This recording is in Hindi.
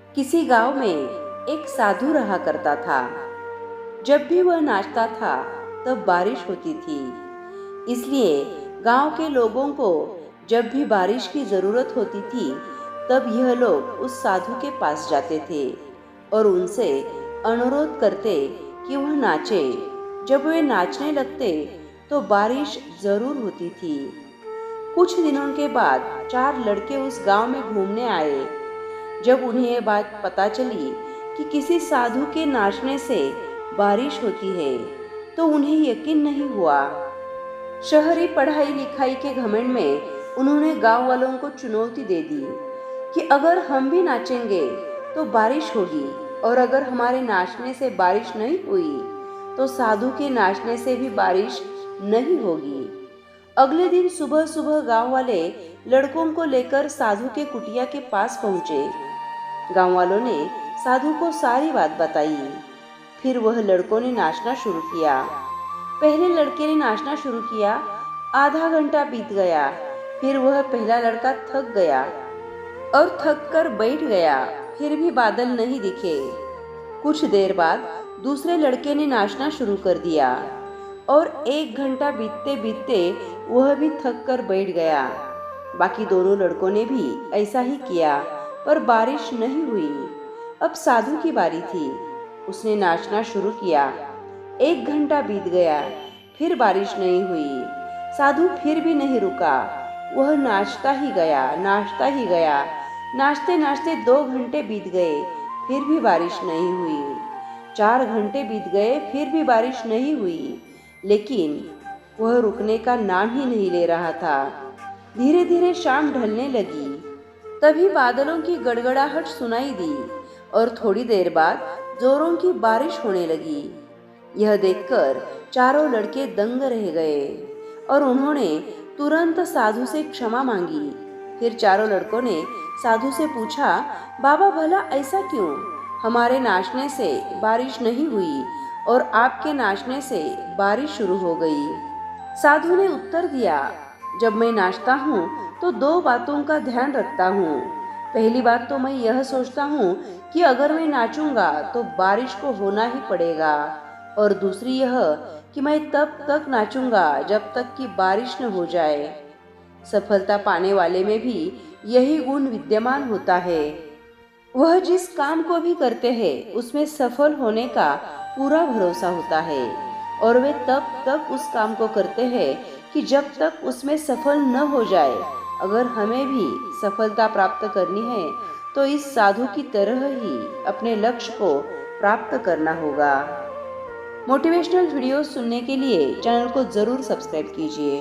किसी गांव में एक साधु रहा करता था। जब भी वह नाचता था तब बारिश होती थी। इसलिए गांव के लोगों को जब भी बारिश की जरूरत होती थी तब यह लोग उस साधु के पास जाते थे और उनसे अनुरोध करते कि वह नाचे। जब वे नाचने लगते तो बारिश जरूर होती थी। कुछ दिनों के बाद 4 लड़के उस गांव में घूमने आए। जब उन्हें ये बात पता चली कि किसी साधु के नाचने से बारिश होती है तो उन्हें यकीन नहीं हुआ। शहरी पढ़ाई लिखाई के घमंड में उन्होंने गांव वालों को चुनौती दे दी कि अगर हम भी नाचेंगे तो बारिश होगी, और अगर हमारे नाचने से बारिश नहीं हुई तो साधु के नाचने से भी बारिश नहीं होगी। अगले दिन सुबह सुबह गांव वाले लड़कों को लेकर साधु के कुटिया के पास पहुंचे। गांव वालों ने साधु को सारी बात बताई। फिर वह लड़कों ने नाचना शुरू किया। पहले लड़के ने नाचना शुरू किया। आधा घंटा बीत गया। फिर वह पहला लड़का थक गया और थक कर बैठ गया। फिर भी बादल नहीं दिखे। कुछ देर बाद दूसरे लड़के ने नाचना शुरू कर दिया और 1 घंटा बीतते बीतते वह भी थक कर बैठ गया। बाकी दोनों लड़कों ने भी ऐसा ही किया, पर बारिश नहीं हुई। अब साधु की बारी थी। उसने नाचना शुरू किया। 1 घंटा बीत गया। फिर बारिश नहीं हुई। साधु फिर भी नहीं रुका। वह नाचता ही गया, नाचता ही गया। नाचते नाचते 2 घंटे बीत गए। फिर भी बारिश नहीं हुई। 4 घंटे बीत गए। फिर भी बारिश नहीं हुई। लेकिन वह रुकने का नाम ही नहीं ले रहा था। धीरे धीरे शाम ढलने लगी। तभी बादलों की गड़गड़ाहट सुनाई दी और थोड़ी देर बाद जोरों की बारिश होने लगी। यह देखकर चारों लड़के दंग रह गए और उन्होंने तुरंत साधु से क्षमा मांगी। फिर चारों लड़कों ने साधु से पूछा, बाबा भला ऐसा क्यों? हमारे नाचने से बारिश नहीं हुई और आपके नाचने से बारिश शुरू हो गई। साधु ने उत्तर दिया, जब मैं नाचता हूँ तो 2 बातों का ध्यान रखता हूँ। पहली बात तो मैं यह सोचता हूँ कि अगर मैं नाचूंगा तो बारिश को होना ही पड़ेगा, और दूसरी यह कि मैं तब तक नाचूंगा जब तक कि बारिश न हो जाए। सफलता पाने वाले में भी यही गुण विद्यमान होता है। वह जिस काम को भी करते हैं उसमें सफल होने का पूरा भरोसा होता है, और वे तब तक उस काम को करते हैं कि जब तक उसमें सफल न हो जाए। अगर हमें भी सफलता प्राप्त करनी है तो इस साधु की तरह ही अपने लक्ष्य को प्राप्त करना होगा। मोटिवेशनल वीडियोस सुनने के लिए चैनल को जरूर सब्सक्राइब कीजिए।